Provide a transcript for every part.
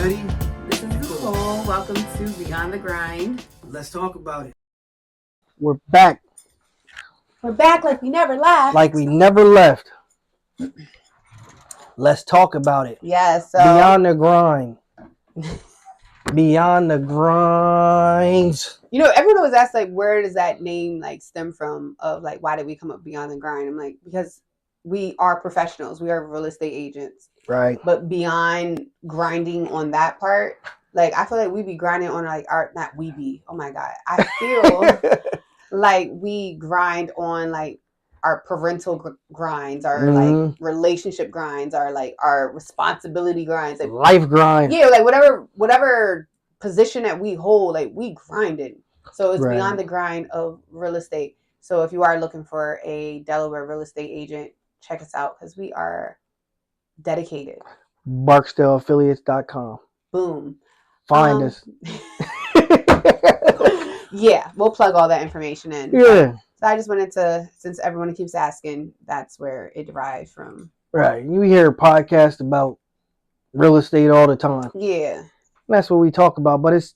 ready? This is Nicole. Welcome to Beyond the Grind. Let's talk about it. We're back. We're back like we never left. Like we never left. Let's talk about it. Yes. So Beyond the grind. Beyond the grinds. you know, everyone always asks like, where does that name like stem from? Of like, why did we come up Beyond the Grind? I'm like, because we are professionals. We are real estate agents. Right. But beyond grinding on that part, like I feel like we be grinding on like our not we be. Oh my God, I feel like we grind on like our parental grinds, our like relationship grinds, our like our responsibility grinds, like life grind. Yeah, like whatever position that we hold, like we grinded. So it's beyond the grind of real estate. So if you are looking for a Delaware real estate agent, check us out because we are dedicated. BarksdaleAffiliates.com. Boom. Find us. Yeah, we'll plug all that information in. Yeah. So I just wanted to, since everyone keeps asking, that's where it derives from. Right. You hear a podcast about real estate all the time. Yeah. That's what we talk about, but it's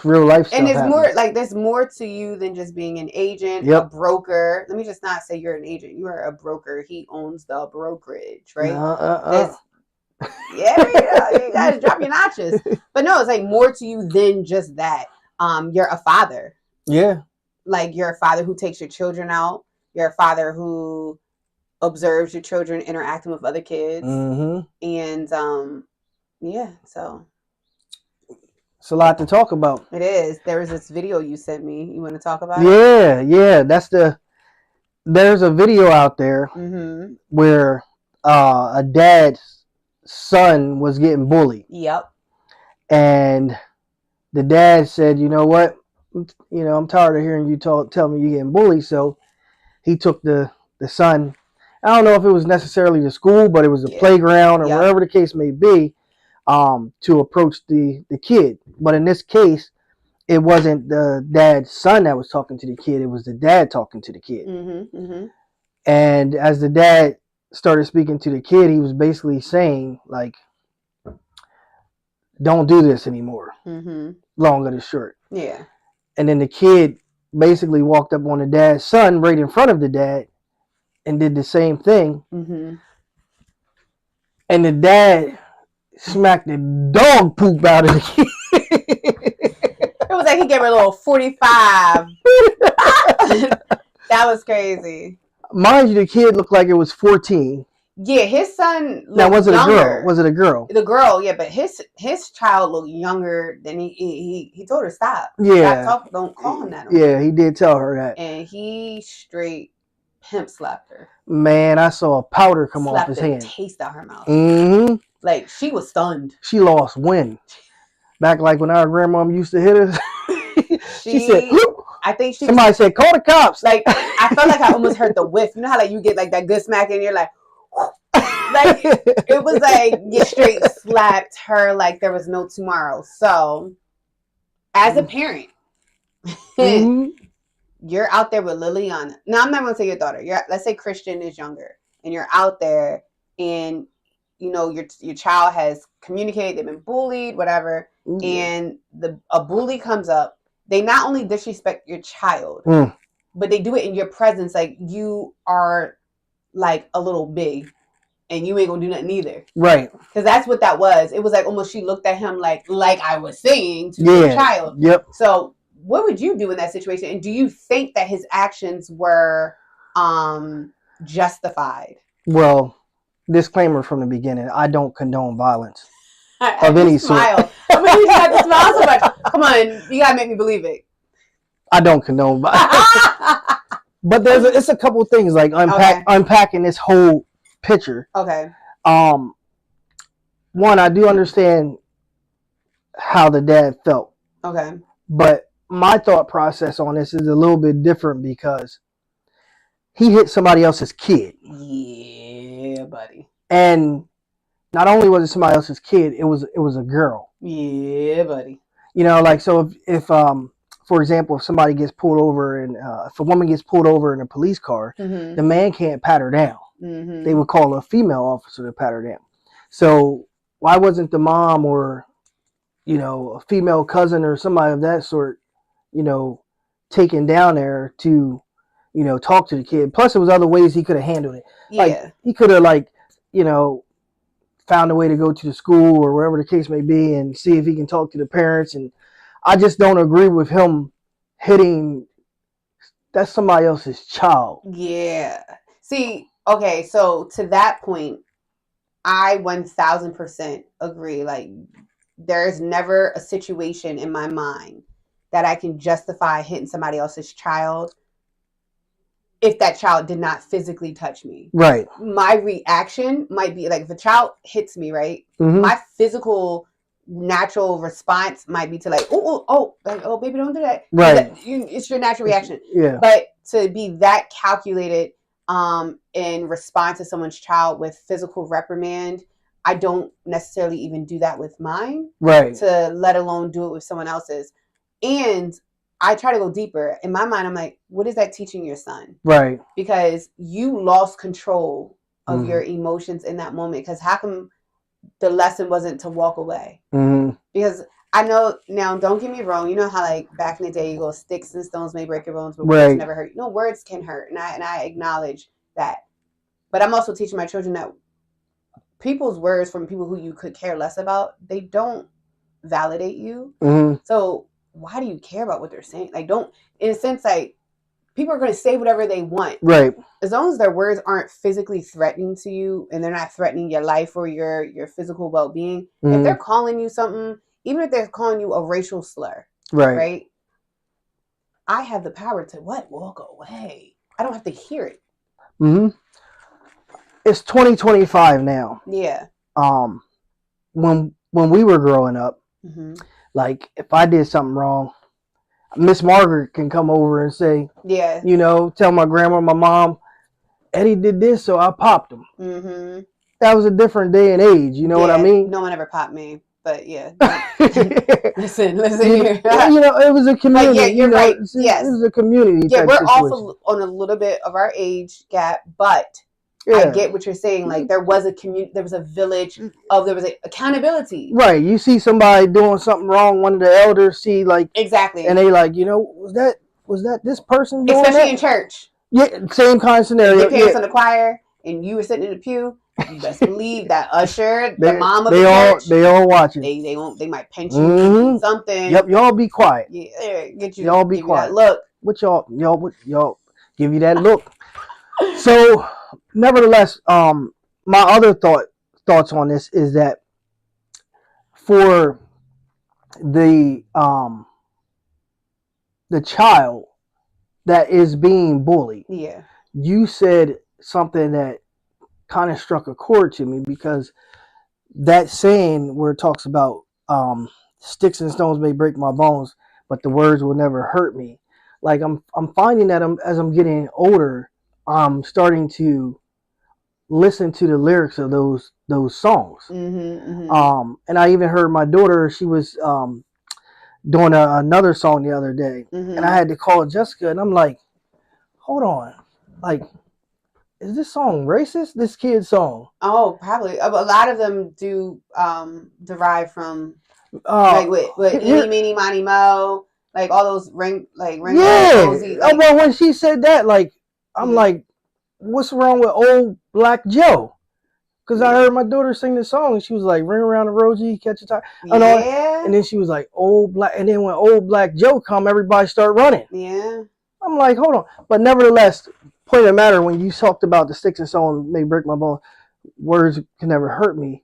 real life stuff. And there's happens. more, like there's more to you than just being an agent, a broker. Let me just not say you're an agent. You are a broker. He owns the brokerage, right? Yeah, you gotta drop your notches. But no, it's like more to you than just that. You're a father. Yeah. Like you're a father who takes your children out. You're a father who observes your children interacting with other kids. And yeah, so it's a lot to talk about. It is. There was this video you sent me. You want to talk about it? Yeah. There's a video out there where a dad's son was getting bullied. Yep. And the dad said, you know what? I'm tired of hearing you tell me you're getting bullied. So he took the son, I don't know if it was necessarily the school, but it was the playground or wherever the case may be, to approach the kid. But in this case, it wasn't the dad's son that was talking to the kid. It was the dad talking to the kid. And as the dad started speaking to the kid, he was basically saying, like, don't do this anymore. Long or the short. Yeah. And then the kid basically walked up on the dad's son right in front of the dad and did the same thing. And the dad smacked the dog poop out of the kid. It was like he gave her a little 45. That was crazy. Mind you, the kid looked like it was 14. Yeah, his son looked now, was it younger. A girl? Was it a girl? The girl, yeah, but his child looked younger than he told her stop. Yeah. Stop, don't call him that. Yeah, he did tell her that. And he straight pimp slapped her. Man, I saw a powder come off his hand. Taste out her mouth. Like, she was stunned. She lost wind. Back like when our grandmom used to hit us. She said, whoop. I think somebody said, call the cops. Like, I felt like I almost heard the whiff. You know how like you get like that good smack and you're like, like it was like you straight slapped her like there was no tomorrow. So as a parent, you're out there with Liliana. Now I'm not gonna say your daughter. Let's say Christian is younger and you're out there and you know your child has communicated, they've been bullied, whatever, and a bully comes up. They not only disrespect your child, but they do it in your presence. Like you are like a little big and you ain't gonna do nothing either. Right. Because that's what that was. It was like almost she looked at him like I was saying to your child. Yep. So what would you do in that situation? And do you think that his actions were justified? Well, disclaimer from the beginning, I don't condone violence of any sort. I mean, you have to smile so much. Come on, you gotta make me believe it. I don't condone violence. But it's a couple of things like unpacking this whole picture. Okay. One, I do understand how the dad felt. Okay. But my thought process on this is a little bit different because he hit somebody else's kid. Yeah, buddy. And not only was it somebody else's kid, it was a girl. Yeah, buddy. You know, like, so if for example, if somebody gets pulled over and if a woman gets pulled over in a police car, the man can't pat her down. They would call a female officer to pat her down. So why wasn't the mom or a female cousin or somebody of that sort, taken down there to, talk to the kid. Plus, there was other ways he could have handled it. Like, Yeah. he could have, found a way to go to the school or wherever the case may be and see if he can talk to the parents. And I just don't agree with him hitting. That's somebody else's child. Yeah. See, okay, so to that point, I 1000% agree. Like, there's never a situation in my mind that I can justify hitting somebody else's child if that child did not physically touch me. Right. My reaction might be like, if a child hits me, right? Mm-hmm. My physical natural response might be to like, oh, baby, don't do that. Right. It's your natural reaction. Yeah. But to be that calculated in response to someone's child with physical reprimand, I don't necessarily even do that with mine. Right. To let alone do it with someone else's. And I try to go deeper. In my mind, I'm like, what is that teaching your son? Right. Because you lost control of your emotions in that moment. Because how come the lesson wasn't to walk away? Mm-hmm. Because I know now, don't get me wrong. You know how like back in the day, you go, sticks and stones may break your bones, but right. words never hurt. No, words can hurt, and I acknowledge that. But I'm also teaching my children that people's words from people who you could care less about, they don't validate you. Mm-hmm. So why do you care about what they're saying? Like, don't, in a sense, like, people are going to say whatever they want. Right. As long as their words aren't physically threatening to you and they're not threatening your life or your physical well-being, mm-hmm. if they're calling you something, even if they're calling you a racial slur, right? I have the power to walk away. I don't have to hear it. Mm-hmm. It's 2025 now. Yeah. When we were growing up, mm-hmm. like if I did something wrong, Miss Margaret can come over and say, yeah, tell my grandma, my mom, Eddie did this, so I popped him. Mm-hmm. That was a different day and age. You know what I mean? No one ever popped me, but yeah. listen here. It was a community. Yeah, you're right. Yes, it was a community. Yeah, we're also on a little bit of our age gap, but I get what you're saying. Like there was a community, there was a village there was accountability. Right. You see somebody doing something wrong, one of the elders see like exactly, and they like, was that this person doing especially that? In church. Yeah, same kind of scenario. Your parents in the choir, and you were sitting in the pew. You best believe that usher, the mom of the church, they all watching. They might pinch you something. Yep, y'all be quiet. Yeah, y'all be quiet. Look, what y'all give you that look. So, nevertheless, my other thoughts on this is that for the child that is being bullied, you said something that kind of struck a chord to me, because that saying where it talks about sticks and stones may break my bones, but the words will never hurt me. Like I'm finding that as I'm getting older, I'm starting to listen to the lyrics of those songs. Mm-hmm, mm-hmm. And I even heard my daughter, she was doing another song the other day, and I had to call Jessica, and I'm like, hold on, like, is this song racist? This kid's song? Oh, probably. A lot of them do derive from like with Eeny, Meeny, Miny, Mo, like all those ring. Cozy, like, well, when she said that, like, I'm like, what's wrong with Old Black Joe? Because I heard my daughter sing this song, and she was like, ring around the rosy, catch a tire. And then she was like, Old Black, and then when Old Black Joe come, everybody start running. Yeah. I'm like, hold on. But nevertheless, point of the matter, when you talked about the sticks and stones may break my bone, words can never hurt me.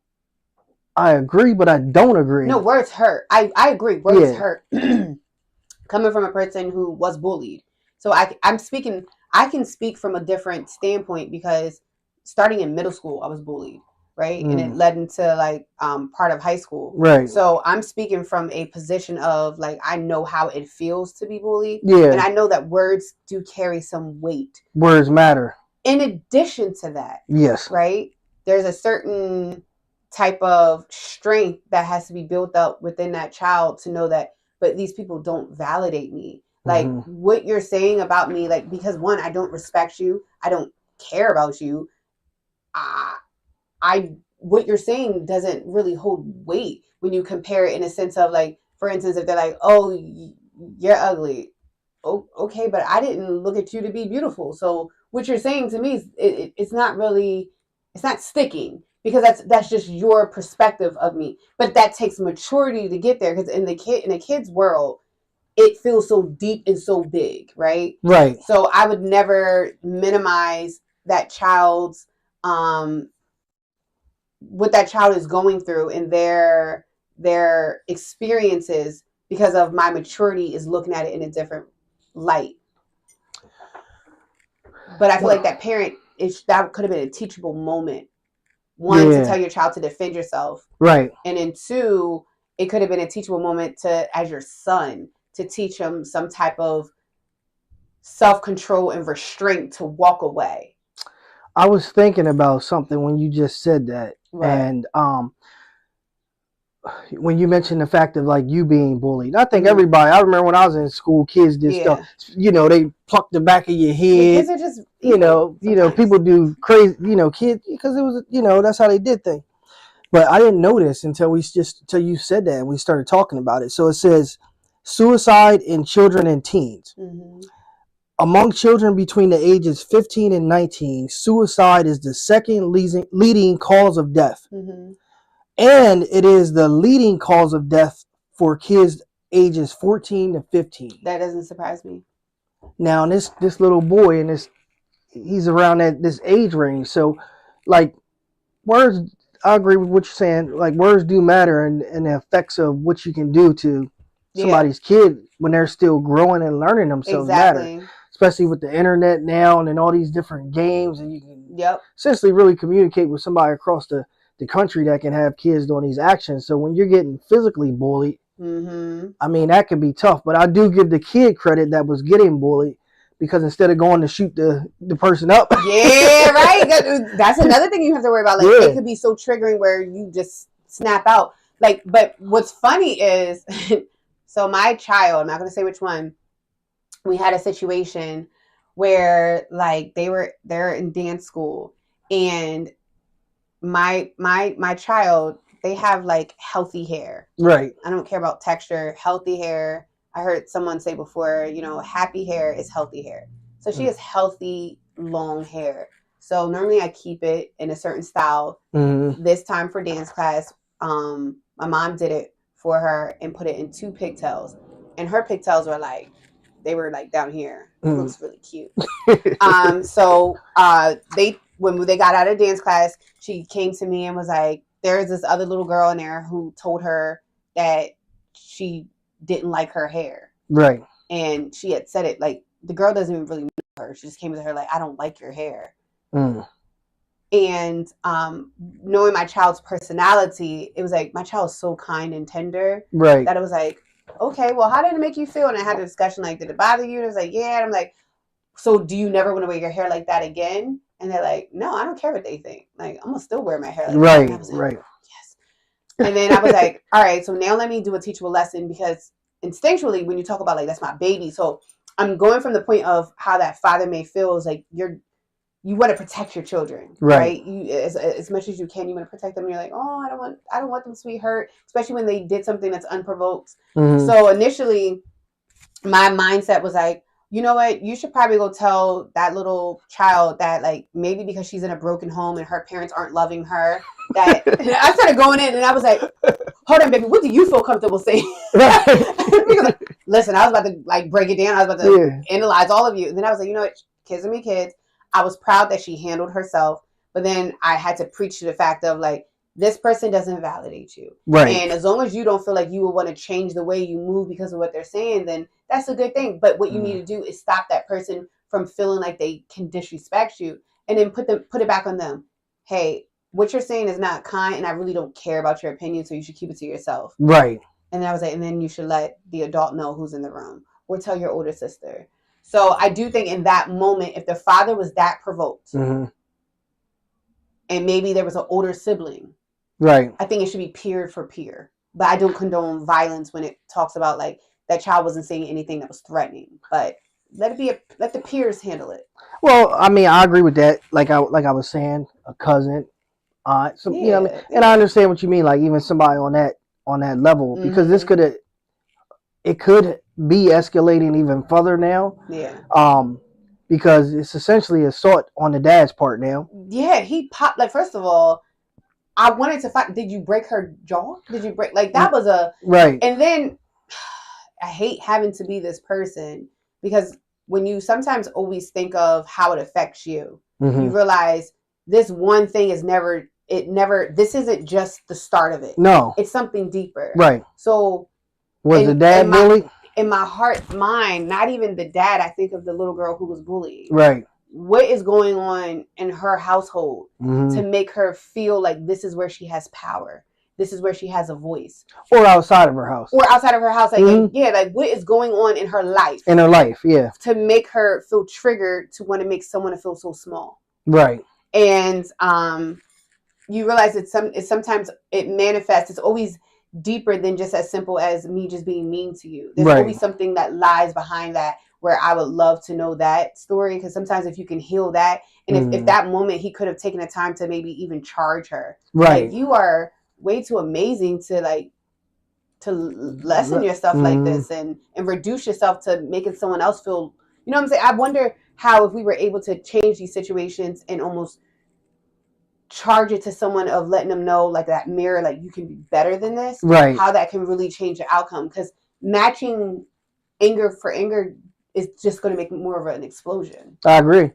I agree, but I don't agree. No, words hurt. I agree. Words hurt. Coming from a person who was bullied. So I can speak from a different standpoint, because starting in middle school, I was bullied, right? And it led into like part of high school. Right. So I'm speaking from a position of like, I know how it feels to be bullied. Yeah. And I know that words do carry some weight. Words matter. In addition to that. Yes. Right? There's a certain type of strength that has to be built up within that child to know that, but these people don't validate me. Like what you're saying about me, like, because one, I don't respect you. I don't care about you. I what you're saying doesn't really hold weight when you compare it in a sense of like, for instance, if they're like, oh, you're ugly. Oh, okay, but I didn't look at you to be beautiful. So what you're saying to me is it's not really, it's not sticking because that's just your perspective of me. But that takes maturity to get there because in a kid's world, it feels so deep and so big, right? Right. So I would never minimize that child's what that child is going through and their experiences because of my maturity is looking at it in a different light. But I feel like that parent that could have been a teachable moment. One, to tell your child to defend yourself. Right. And then two, it could have been a teachable moment to as your son to teach him some type of self-control and restraint to walk away. I was thinking about something when you just said that. Right. And when you mentioned the fact of like you being bullied, I think everybody, I remember when I was in school, kids did stuff, they pluck the back of your head. Kids are just, people do crazy, kids, because it was, that's how they did things. But I didn't notice until you said that and we started talking about it. So it says suicide in children and teens. Mm-hmm. Among children between the ages 15 and 19, suicide is the second leading cause of death. Mm-hmm. And it is the leading cause of death for kids ages 14 to 15. That doesn't surprise me. Now, this little boy, and he's around this age range. So, like, words, I agree with what you're saying. Like, words do matter and the effects of what you can do to somebody's kid when they're still growing and learning themselves matter. Especially with the internet now and all these different games. And you can essentially really communicate with somebody across the country that can have kids doing these actions. So when you're getting physically bullied, I mean, that can be tough. But I do give the kid credit that was getting bullied because instead of going to shoot the person up. Yeah, right. That's another thing you have to worry about. Like, it could be so triggering where you just snap out. Like, but what's funny is, so my child, I'm not going to say which one, we had a situation where like they're in dance school and my child, they have like healthy hair. Right. I don't care about texture, healthy hair. I heard someone say before, happy hair is healthy hair. So she has healthy, long hair. So normally I keep it in a certain style. Mm-hmm. This time for dance class, my mom did it for her and put it in 2 pigtails. And her pigtails were they were down here. It looks really cute. So when they got out of dance class, she came to me and was like, there's this other little girl in there who told her that she didn't like her hair. Right. And she had said it like, the girl doesn't even really know her. She just came to her like, I don't like your hair. Mm. And knowing my child's personality, it was like, my child's so kind and tender. Right. That it was like, okay, well, how did it make you feel? And I had a discussion like, did it bother you? And it was like, yeah. And I'm like, so do you never want to wear your hair like that again? And they're like, no, I don't care what they think. Like, I'm going to still wear my hair like that. And I was like, right. Yes. And then I was like, all right, so now let me do a teachable lesson because instinctually when you talk about like, that's my baby. So I'm going from the point of how that father may feel is like you want to protect your children, right? You as much as you can, you want to protect them. You're like, oh, I don't want them to be hurt, especially when they did something that's unprovoked. Mm-hmm. So initially my mindset was like, you know what? You should probably go tell that little child that, like, maybe because she's in a broken home and her parents aren't loving her, that I started going in and I was like, hold on, baby, what do you feel comfortable saying? Because, listen, I was about to, like, break it down. I was about to analyze all of you. And then I was like, you know what? Kids are me kids. I was proud that she handled herself. But then I had to preach to the fact of, like, this person doesn't validate you. Right. And as long as you don't feel like you will want to change the way you move because of what they're saying, then that's a good thing. But what you need to do is stop that person from feeling like they can disrespect you and then put it back on them. Hey, what you're saying is not kind and I really don't care about your opinion, so you should keep it to yourself. Right. And I was like, and then you should let the adult know who's in the room or tell your older sister. So I do think in that moment, if the father was that provoked and maybe there was an older sibling, right, I think it should be peer for peer. But I don't condone violence when it talks about like that child wasn't saying anything that was threatening. But let the peers handle it. Well, I mean, I agree with that. Like I was saying, a cousin, So you know what I mean? And I understand what you mean, like even somebody on that level, because this could be escalating even further now. Yeah. Because it's essentially assault on the dad's part now. Yeah, he popped, like, first of all, I wanted to find, did you break her jaw? Did you break, like, that was a, right. And then, I hate having to be this person, because when you sometimes always think of how it affects you, you realize this one thing is this isn't just the start of it. No. It's something deeper. Right. So, was the dad bullied? In my heart, mind, not even the dad, I think of the little girl who was bullied. Right. What is going on in her household to make her feel like this is where she has power? This is where she has a voice. Or outside of her house. Like, like what is going on in her life? Yeah. To make her feel triggered to want to make someone feel so small. Right. And you realize sometimes it manifests. It's always deeper than just as simple as me just being mean to you. There's always something that lies behind that, where I would love to know that story, because sometimes if you can heal that, and if that moment he could have taken the time to maybe even charge her, right? Like, you are way too amazing to lessen yourself like this and reduce yourself to making someone else feel. You know what I'm saying? I wonder how, if we were able to change these situations and almost charge it to someone, of letting them know, like, that mirror, like, you can be better than this, right? How that can really change the outcome, because matching anger for anger is just going to make more of an explosion. I agree.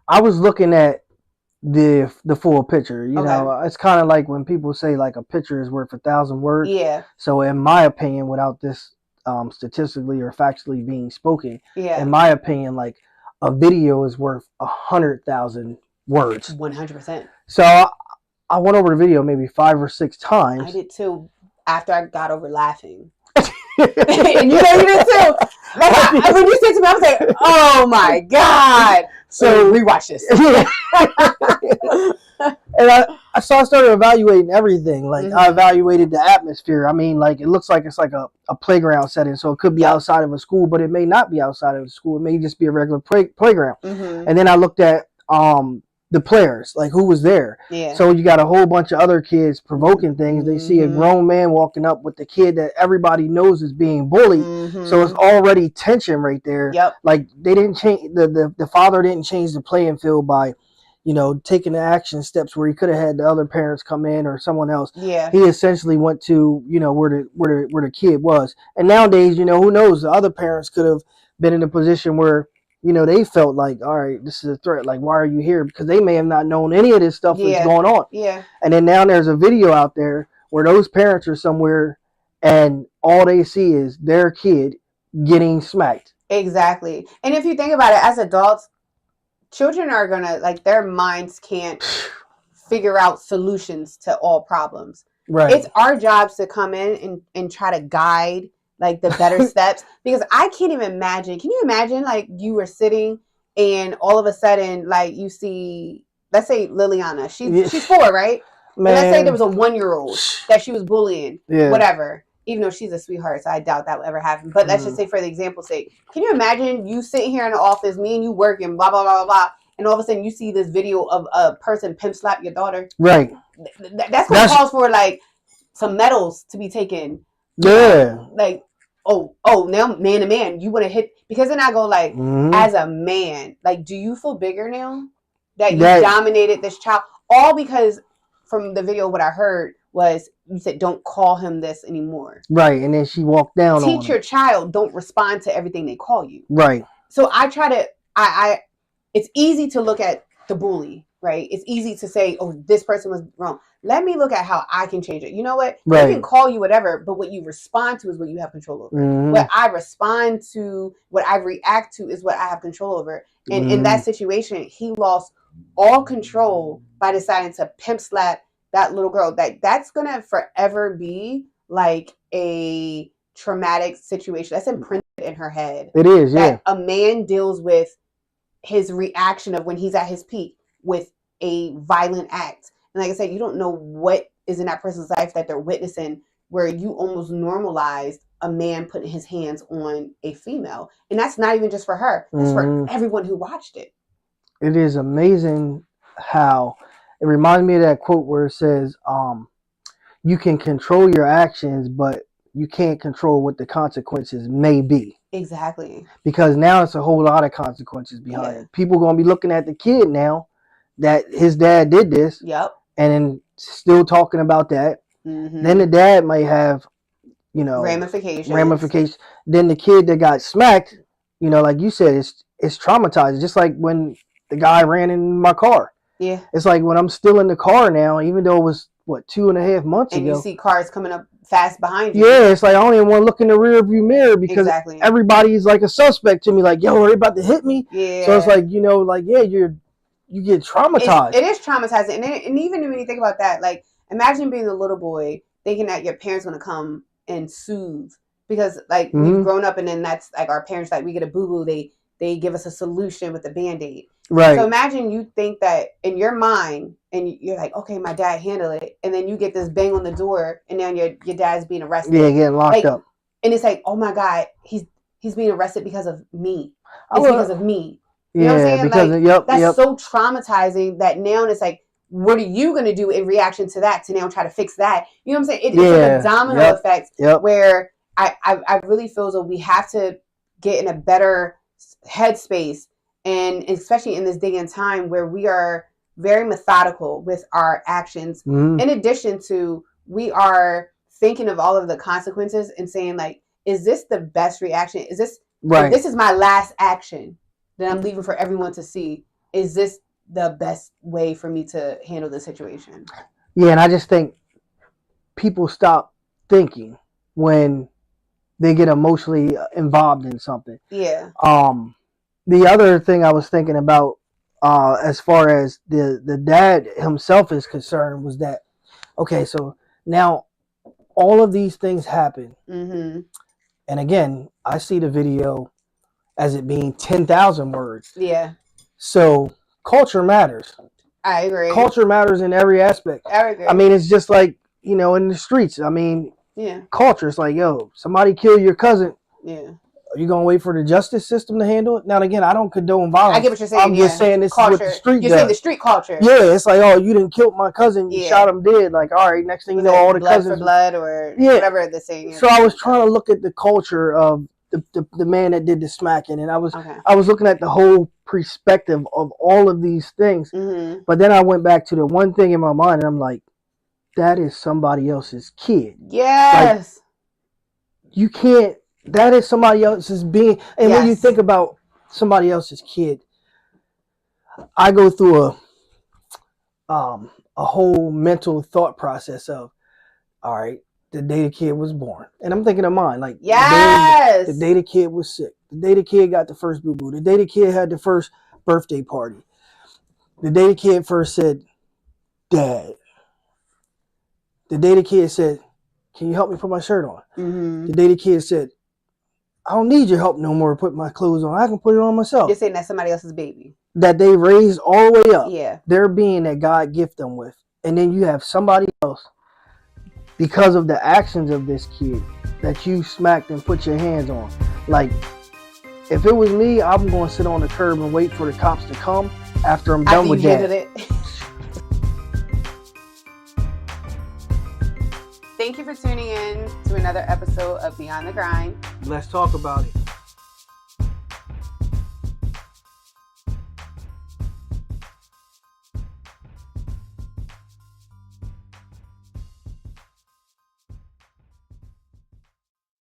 I was looking at the full picture. You know, it's kind of like when people say, like, a picture is worth 1,000 words. Yeah. So in my opinion, without this statistically or factually being spoken, in my opinion, like, a video is worth 100,000 words. 100%. So I went over the video maybe 5 or 6 times. I did too, after I got over laughing. And you did too. Like, when you said to me, I was like, oh my God. So rewatch this. And I started evaluating everything. Like, I evaluated the atmosphere. I mean, like, it looks like it's like a playground setting. So it could be outside of a school, but it may not be outside of a school. It may just be a regular playground. And then I looked at the players, like, who was there. Yeah. So you got a whole bunch of other kids provoking things. They see a grown man walking up with the kid that everybody knows is being bullied. So it's already tension right there. Yep. Like, they didn't change, the father didn't change the playing field by, you know, taking the action steps where he could have had the other parents come in or someone else. Yeah. He essentially went to, you know, where the kid was. And nowadays, you know, who knows, the other parents could have been in a position where, you know, they felt like, all right, this is a threat. Like, why are you here? Because they may have not known any of this stuff that's going on. Yeah. And then now there's a video out there where those parents are somewhere and all they see is their kid getting smacked. Exactly. And if you think about it, as adults, children are going to, like, their minds can't figure out solutions to all problems. Right. It's our jobs to come in and try to guide, like, the better steps, because I can't even imagine. Can you imagine, like, you were sitting and all of a sudden, like, you see, let's say Liliana, she's 4, right? Man. And let's say there was a 1-year-old that she was bullying, whatever, even though she's a sweetheart, so I doubt that will ever happen. But let's just say, for the example's sake, can you imagine you sitting here in the office, me and you working, blah, blah, blah, blah, blah, and all of a sudden you see this video of a person pimp slap your daughter? Right. That's going to cause for, like, some medals to be taken. Yeah. Like, oh, now man to man, you want to hit, because then I go, like, as a man, like, do you feel bigger now that you dominated this child? All because from the video, what I heard was you said, don't call him this anymore. Right. And then she walked down. Teach your child, don't respond to everything they call you. Right. So I try to, it's easy to look at the bully, right? It's easy to say, oh, this person was wrong. Let me look at how I can change it. You know what? Right. They can call you whatever, but what you respond to is what you have control over. What I respond to, what I react to is what I have control over. And in that situation, he lost all control by deciding to pimp slap that little girl. That's going to forever be like a traumatic situation. That's imprinted in her head. It is, yeah. A man deals with his reaction of when he's at his peak with a violent act. And like I said, you don't know what is in that person's life that they're witnessing, where you almost normalized a man putting his hands on a female. And that's not even just for her. It's for everyone who watched it. It is amazing how, It reminds me of that quote where it says, you can control your actions, but you can't control what the consequences may be. Exactly. Because now it's a whole lot of consequences behind it. People going to be looking at the kid now that his dad did this. Yep. And then still talking about that. Mm-hmm. Then the dad might have, ramifications. Then the kid that got smacked, like you said, it's traumatized. Just like when the guy ran in my car. Yeah. It's like when I'm still in the car now, even though it was 2.5 months ago. And you see cars coming up fast behind you. Yeah, it's like I don't even want to look in the rear view mirror because everybody's like a suspect to me. Like, yo, are they about to hit me? Yeah. So it's like, you get traumatized. It is traumatizing. And even when you think about that, like, imagine being a little boy thinking that your parents want to come and soothe. Because, like, we've grown up and then that's, like, our parents, like, we get a boo-boo, they give us a solution with a Band-Aid. Right. So imagine you think that in your mind, and you're like, okay, my dad handled it. And then you get this bang on the door, and now your dad's being arrested. Yeah, getting locked up. And it's like, oh, my God, he's being arrested because of me. It's because of me. You know what I'm saying? That's so traumatizing that now it's like, what are you going to do in reaction to that to now try to fix that? You know what I'm saying? It's like a domino effect where I really feel as though we have to get in a better headspace, and especially in this day and time where we are very methodical with our actions. In addition to, we are thinking of all of the consequences and saying, like, is this the best reaction? Is this, if this is my last action that I'm leaving for everyone to see, is this the best way for me to handle the situation? Yeah, and I just think people stop thinking when they get emotionally involved in something. Yeah. The other thing I was thinking about, as far as the dad himself is concerned, was that, okay, so now all of these things happen. Mm-hmm. And again, I see the video as it being 10,000 words. Yeah. So culture matters. I agree. Culture matters in every aspect. I agree. I mean, it's just like, in the streets. I mean, culture. It's like, yo, somebody kill your cousin. Yeah. Are you gonna wait for the justice system to handle it? Now, again, I don't condone violence. I get what you're saying. I'm just saying this culture. Is what the street does. You're saying the street culture. Yeah, it's like, oh, you didn't kill my cousin. You shot him dead. Like, all right, next thing you know, all the blood cousins. For blood or whatever the saying is. So I was trying to look at the culture of the man that did the smacking, and I was looking at the whole perspective of all of these things. Mm-hmm. But then I went back to the one thing in my mind, and I'm like, that is somebody else's kid. Yes. Like, you can't. That is somebody else's being. And when you think about somebody else's kid, I go through a whole mental thought process of, all right, the day the kid was born. And I'm thinking of mine. Like, the day the kid was sick. The day the kid got the first boo-boo. The day the kid had the first birthday party. The day the kid first said, Dad. The day the kid said, can you help me put my shirt on? Mm-hmm. The day the kid said, I don't need your help no more to put my clothes on. I can put it on myself. You're saying that's somebody else's baby. That they raised all the way up. Yeah. Their being that God gifted them with. And then you have somebody else, because of the actions of this kid, that you smacked and put your hands on. Like, if it was me, I'm going to sit on the curb and wait for the cops to come after I'm done with that. Thank you for tuning in to another episode of Beyond the Grind. Let's talk about it.